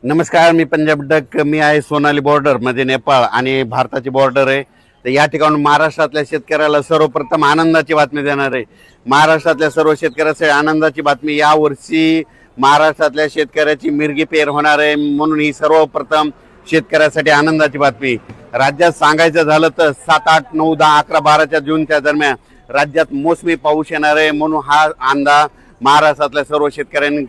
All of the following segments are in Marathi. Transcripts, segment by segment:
नमस्कार, मी पंजाब डक. मी आहे सोनाली बॉर्डर मध्ये, नेपाळ आणि भारताची बॉर्डर आहे. तर या ठिकाणी महाराष्ट्रातल्या शेतकऱ्याला सर्वप्रथम आनंदाची बातमी देणार आहे. महाराष्ट्रातल्या सर्व शेतकऱ्यासाठी आनंदाची बातमी. या वर्षी महाराष्ट्रातल्या शेतकऱ्याची मिरगी पेर होणार आहे, म्हणून ही सर्वप्रथम शेतकऱ्यासाठी आनंदाची बातमी. राज्यात सांगायचं झालं तर 7, 8, 9, 10, 11, 12 जूनच्या दरम्यान राज्यात मोसमी पाऊस येणार आहे, म्हणून हा अंदाज महाराष्ट्रातल्या सर्व शेतकऱ्यांनी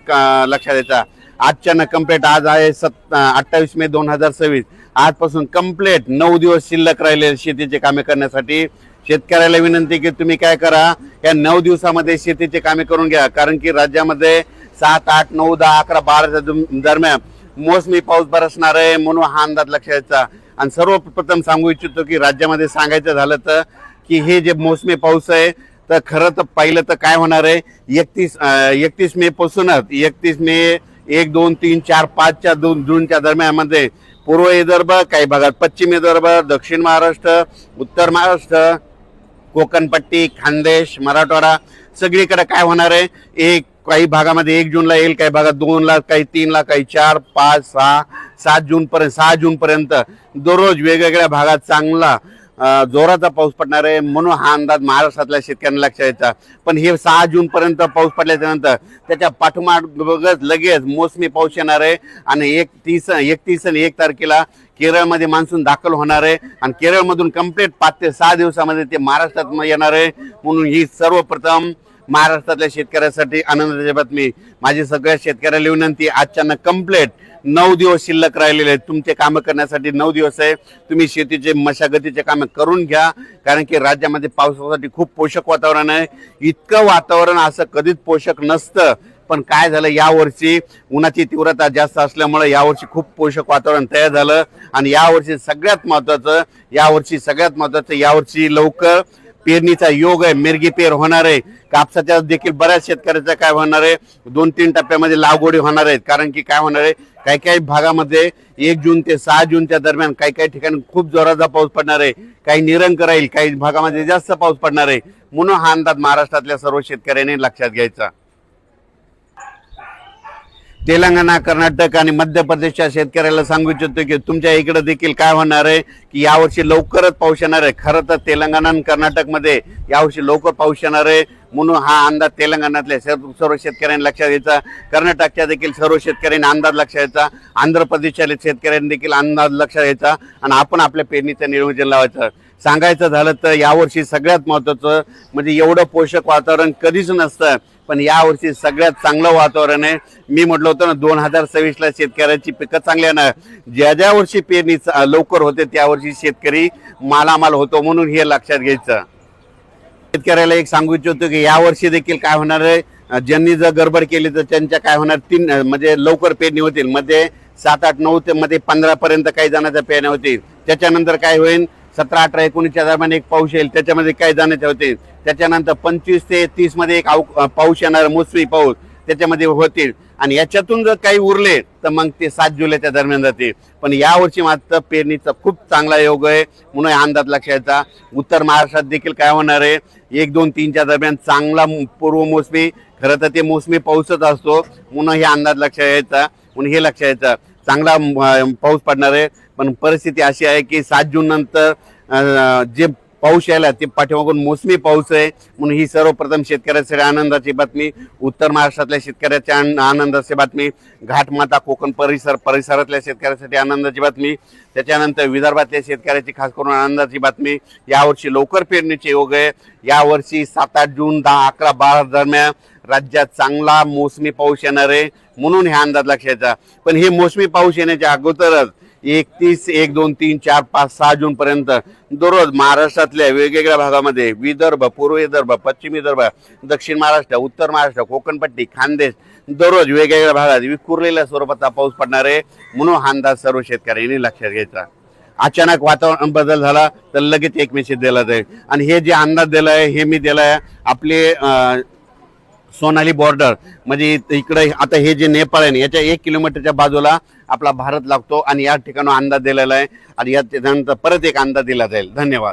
लक्षात द्यायचा. आजच्यानं कंप्लीट आज आहे 28 मे 2026. आजपासून कंप्लीट 9 दिवस शिल्लक राहिले शेतीचे कामे करण्यासाठी. शेतकऱ्याला विनंती की तुम्ही काय करा, या 9 दिवसामध्ये शेतीचे कामे करून घ्या, कारण की राज्यामध्ये 7, 8, 9, 10, 11, 12 दरम्यान मोसमी पाऊस बरसणार आहे, म्हणून हा अंदाज लक्षात घ्यायचा. आणि सर्वप्रथम सांगू इच्छितो की राज्यामध्ये सांगायचं झालं तर की हे जे मोसमी पाऊस आहे, तर खरं तर पहिलं तर काय होणार आहे, 31 मे पासूनच 31 मे 1, 2, 3, 4, 5 जूनच्या दरम्यान मध्ये पूर्व विदर्भ, काही भागात पश्चिम विदर्भ, दक्षिण महाराष्ट्र, उत्तर महाराष्ट्र, कोकणपट्टी, खानदेश, मराठवाडा सगळीकडे काय होणार आहे, काही भागामध्ये 1 जूनला येईल, काही भागात 2 ला, काही 3 ला, काही 4, 5, 6, 6 जून पर्यंत दररोज वेगवेगळ्या भागात चांगला जोराचा पाऊस पडणार आहे, म्हणून हा अंदाज महाराष्ट्रातल्या शेतकऱ्यांना लक्षात यायचा. पण हे 6 जून पर्यंत पाऊस पडल्याच्या नंतर त्याच्या पाठोपाठ लगेच मोसमी पाऊस येणार आहे आणि 31 आणि 1 तारखेला केरळमध्ये मान्सून दाखल होणार आहे आणि केरळमधून कंप्लीट 5 ते 6 दिवसामध्ये ते महाराष्ट्रात येणार आहे. म्हणून ही सर्वप्रथम महाराष्ट्रातल्या शेतकऱ्यासाठी आनंदाची बातमी. माझी सगळ्या शेतकऱ्याला विनंती, आजच्यानं कंप्लीट 9 दिवस शिल्लक राहिलेले आहेत. तुमचे कामं करण्यासाठी 9 दिवस आहे. तुम्ही शेतीचे मशागतीचे कामं करून घ्या, कारण की राज्यामध्ये पावसासाठी खूप पोषक वातावरण आहे. इतकं वातावरण असं कधीच पोषक नसतं, पण काय झालं, यावर्षी उन्हाची तीव्रता जास्त असल्यामुळे यावर्षी खूप पोषक वातावरण तयार झालं. आणि यावर्षी सगळ्यात महत्त्वाचं यावर्षी लवकर पेरणीचा योग आहे, मिरगी पेर होणार आहे. कापसाच्या देखील बऱ्याच शेतकऱ्याचा काय होणार आहे, 2-3 टप्प्यामध्ये लागवडी होणार आहेत. कारण की काय होणार आहे, काही भागामध्ये 1 जून ते 6 जूनच्या दरम्यान काही ठिकाणी खूप जोराचा पाऊस पडणार आहे, काही निरंक राहील, काही भागामध्ये जास्त पाऊस पडणार आहे. म्हणून हा अंदाज महाराष्ट्रातल्या सर्व शेतकऱ्यांनी लक्षात घ्यायचा. तेलंगणा, कर्नाटक आणि मध्य प्रदेशच्या शेतकऱ्याला सांगू इच्छितो की तुमच्या इकडे देखील काय होणार आहे की यावर्षी लवकरच पाऊस येणार आहे. खरं तर तेलंगणा आणि कर्नाटकमध्ये यावर्षी लवकर पाऊस येणार आहे, म्हणून हा अंदाज तेलंगणातल्या सर्व शेतकऱ्यांनी लक्षात घ्यायचा. कर्नाटकच्या देखील सर्व शेतकऱ्यांनी अंदाज लक्षात घ्यायचा. आंध्र प्रदेशच्या शेतकऱ्यांनी देखील अंदाज लक्षात घ्यायचा आणि आपण आपल्या पेरणीचं नियोजन लावायचं. सांगायचं झालं तर यावर्षी सगळ्यात महत्त्वाचं म्हणजे एवढं पोषक वातावरण कधीच नसतं, पण यावर्षी सगळ्यात चांगलं वातावरण आहे. मी म्हटलं होतं ना, 2026ला शेतकऱ्याची पिकं चांगली येणार. ज्या वर्षी पेरणी लवकर होते त्या वर्षी शेतकरी मालामाल होतो, म्हणून हे लक्षात घ्यायचं. शेतकऱ्याला एक सांगू इच्छितो की यावर्षी देखील काय होणार आहे, ज्यांनी जर गडबड केली तर त्यांच्या काय होणार, 3 म्हणजे लवकर पेरणी होतील. मध्ये 7, 8, 9 ते मध्ये 15 पर्यंत काही जणांच्या पेरण्या होतील. त्याच्यानंतर काय होईल, 17, 18, 19च्या दरम्यान एक पाऊस येईल, त्याच्यामध्ये काही जाण्याचे होते. त्याच्यानंतर 25 ते 30 मध्ये एक पाऊस येणार, मोसमी पाऊस त्याच्यामध्ये होतील. आणि याच्यातून जर काही उरले तर मग ते 7 जुलैच्या दरम्यान जाते. पण यावर्षी मात्र पेरणीचा खूप चांगला योग आहे, म्हणून अंदाज लक्षात. उत्तर महाराष्ट्रात देखील काय होणार आहे, 1, 2, 3च्या दरम्यान चांगला पूर्व मोसमी, खरं तर ते मोसमी पाऊसच असतो, म्हणून हे अंदाज लक्षात यायचा. म्हणून हे लक्षात यायचं, चांगला पाऊस पडणार आहे. पण परिस्थिती अशी आहे की 7 जून नंतर जे पाऊस यायला ते पाठीमागून मोसमी पाऊस आहे, म्हणून ही सर्वप्रथम शेतकऱ्यासाठी आनंदाची बातमी. उत्तर महाराष्ट्रातल्या शेतकऱ्याच्या आनंदाची बातमी. घाटमाता कोकण परिसरातल्या शेतकऱ्यासाठी आनंदाची बातमी. त्याच्यानंतर विदर्भातल्या शेतकऱ्याची खास करून आनंदाची बातमी. यावर्षी लवकर पेरणीचे योग आहे. यावर्षी 7, 8 जून 10, 11, 12 दरम्यान राज्यात चांगला मोसमी पाऊस येणार आहे, म्हणून हे अंदाज लक्षात. पण हे मोसमी पाऊस येण्याच्या अगोदरच 31, 1, 2, 3, 4, 5, 6 जून पर्यंत दररोज महाराष्ट्रातल्या वेगवेगळ्या भागामध्ये विदर्भ, पूर्व विदर्भ, पश्चिम विदर्भ, दक्षिण महाराष्ट्र, उत्तर महाराष्ट्र, कोकणपट्टी, खानदेश दररोज वेगवेगळ्या भागात विखुरलेल्या स्वरूपाचा पाऊस पडणार आहे, म्हणून हा अंदाज सर्व शेतकऱ्यांनी लक्षात घ्यायचा. अचानक वातावरण बदल झाला तर लगेच एक मेसेज दिला जाईल. आणि हे जे अंदाज दिला आहे हे मी दिला आहे आपले सोनाली बॉर्डर, म्हणजे इकडे आता हे जे नेपाळ आहे याच्या 1 किलोमीटरच्या बाजूला आपला भारत लागतो आणि या ठिकाणी अंदाज दिलेला आहे. आणि यानंतर परत एक अंदाज दिला जाईल. धन्यवाद.